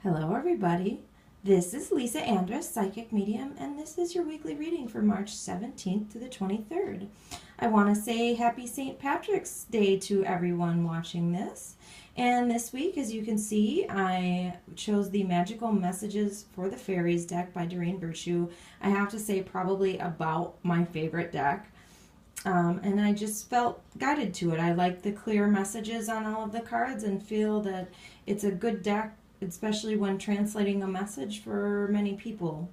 Hello, everybody. This is Lisa Andrus, Psychic Medium, and this is your weekly reading for March 17th to the 23rd. I want to say happy St. Patrick's Day to everyone watching this. And this week, as you can see, I chose the Magical Messages for the Fairies deck by Doreen Virtue. I have to say, probably about my favorite deck. And I just felt guided to it. I like the clear messages on all of the cards and feel that it's a good deck, especially when translating a message for many people.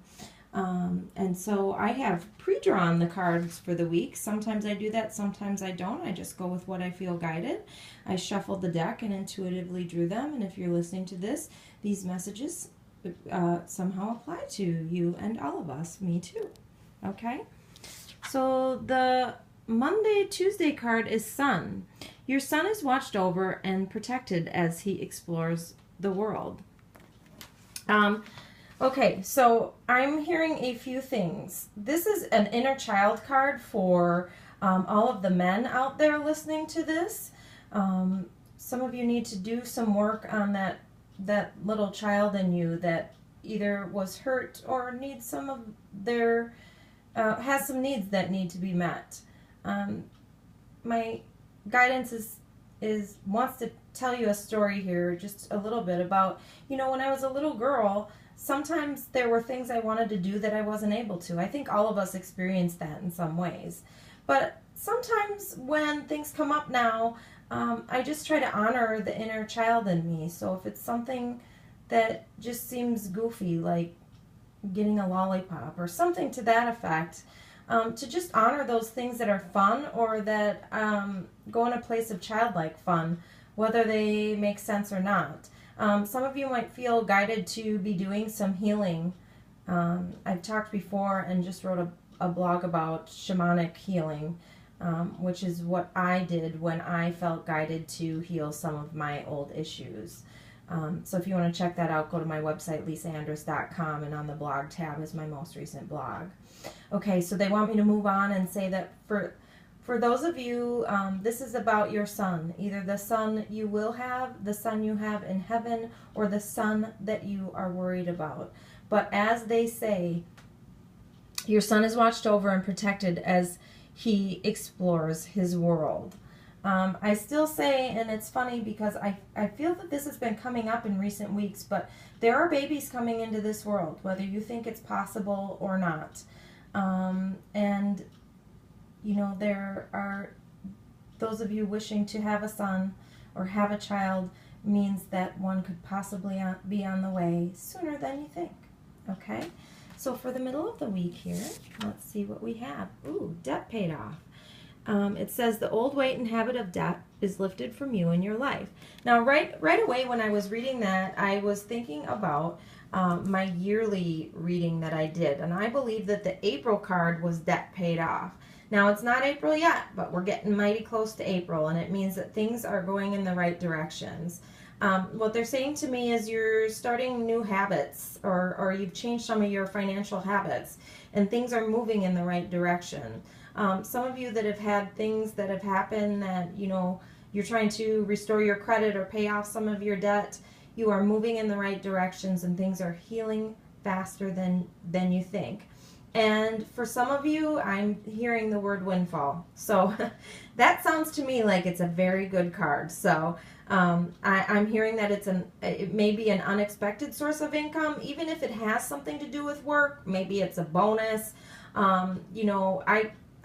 And so I have pre-drawn the cards for the week. Sometimes I do that, sometimes I don't. I just go with what I feel guided. I shuffled the deck and intuitively drew them. And if you're listening to this, these messages somehow apply to you and all of us, me too. Okay? So the Monday-Tuesday card is Sun. Your son is watched over and protected as he explores the world. Okay, so I'm hearing a few things. This is an inner child card for all of the men out there listening to this. Some of you need to do some work on that little child in you that either was hurt or needs some of their has some needs that need to be met. My guidance is wants to tell you a story here, just a little bit about, when I was a little girl, sometimes there were things I wanted to do that I wasn't able to. I think all of us experience that in some ways. But sometimes when things come up now, I just try to honor the inner child in me. So if it's something that just seems goofy, like getting a lollipop or something to that effect, to just honor those things that are fun or that go in a place of childlike fun, whether they make sense or not. Some of you might feel guided to be doing some healing. I've talked before and just wrote a blog about shamanic healing, which is what I did when I felt guided to heal some of my old issues. So if you want to check that out, go to my website, lisaandrus.com, and on the blog tab is my most recent blog. Okay, so they want me to move on and say that for those of you, this is about your son, either the son you will have, the son you have in heaven, or the son that you are worried about. But as they say, your son is watched over and protected as he explores his world. I still say, and it's funny because I feel that this has been coming up in recent weeks, but there are babies coming into this world, whether you think it's possible or not. And there are those of you wishing to have a son or have a child means that one could possibly be on the way sooner than you think. Okay? So for the middle of the week here, let's see what we have. Ooh, debt paid off. It says the old weight and habit of debt is lifted from you in your life. Now, right away when I was reading that, I was thinking about my yearly reading that I did, and I believe that the April card was debt paid off. Now, it's not April yet, but we're getting mighty close to April, and it means that things are going in the right directions. What they're saying to me is you're starting new habits, or you've changed some of your financial habits, and things are moving in the right direction. Some of you that have had things that have happened that, you're trying to restore your credit or pay off some of your debt, you are moving in the right directions and things are healing faster than you think. And for some of you, I'm hearing the word windfall. So that sounds to me like it's a very good card. So I'm hearing that it may be an unexpected source of income, even if it has something to do with work. Maybe it's a bonus.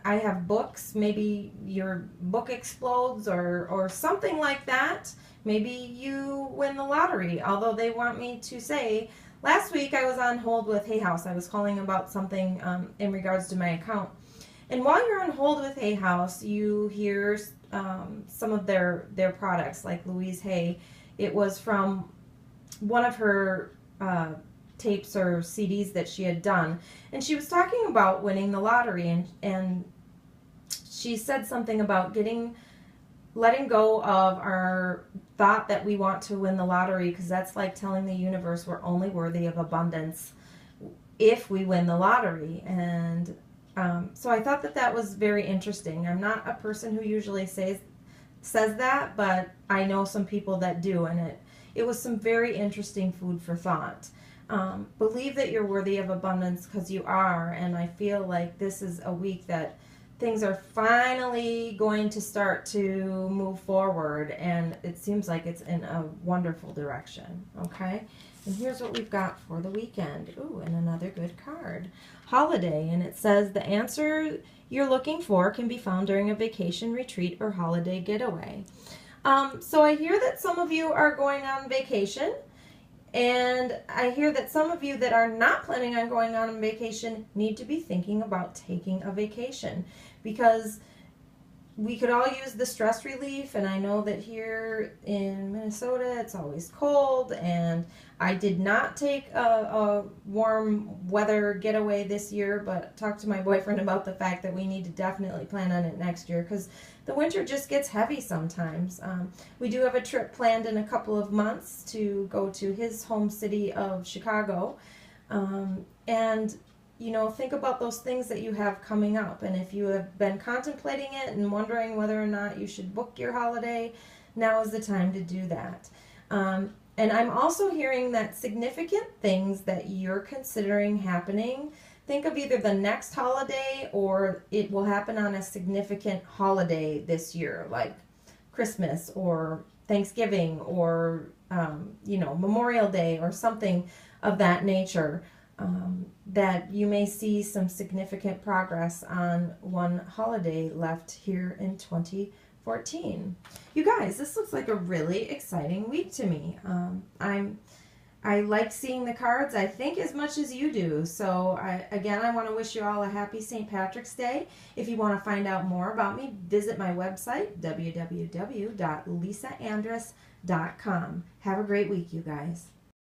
I have books. Maybe your book explodes or something like that. Maybe you win the lottery, although they want me to say, last week I was on hold with Hay House. I was calling about something in regards to my account. And while you're on hold with Hay House, you hear some of their products, like Louise Hay. It was from one of her tapes or CDs that she had done. And she was talking about winning the lottery, and she said something about letting go of our thought that we want to win the lottery, because that's like telling the universe we're only worthy of abundance if we win the lottery. And so I thought that was very interesting. I'm not a person who usually says that, but I know some people that do, and it was some very interesting food for thought. Believe that you're worthy of abundance, because you are, and I feel like this is a week that things are finally going to start to move forward, and it seems like it's in a wonderful direction. Okay, and here's what we've got for the weekend. Ooh, and another good card. Holiday, and it says the answer you're looking for can be found during a vacation, retreat, or holiday getaway. So I hear that some of you are going on vacation, and I hear that some of you that are not planning on going on vacation need to be thinking about taking a vacation, because we could all use the stress relief. And I know that here in Minnesota it's always cold, and I did not take a warm weather getaway this year, but talked to my boyfriend about the fact that we need to definitely plan on it next year, because the winter just gets heavy sometimes. We do have a trip planned in a couple of months to go to his home city of Chicago, and you know, think about those things that you have coming up. And if you have been contemplating it and wondering whether or not you should book your holiday, now is the time to do that. And I'm also hearing that significant things that you're considering happening, think of either the next holiday or it will happen on a significant holiday this year, like Christmas or Thanksgiving or, you know, Memorial Day or something of that nature. That you may see some significant progress on one holiday left here in 2014. You guys, this looks like a really exciting week to me. I like seeing the cards, I think, as much as you do. So I want to wish you all a happy St. Patrick's Day. If you want to find out more about me, visit my website, www.lisaandress.com. Have a great week, you guys.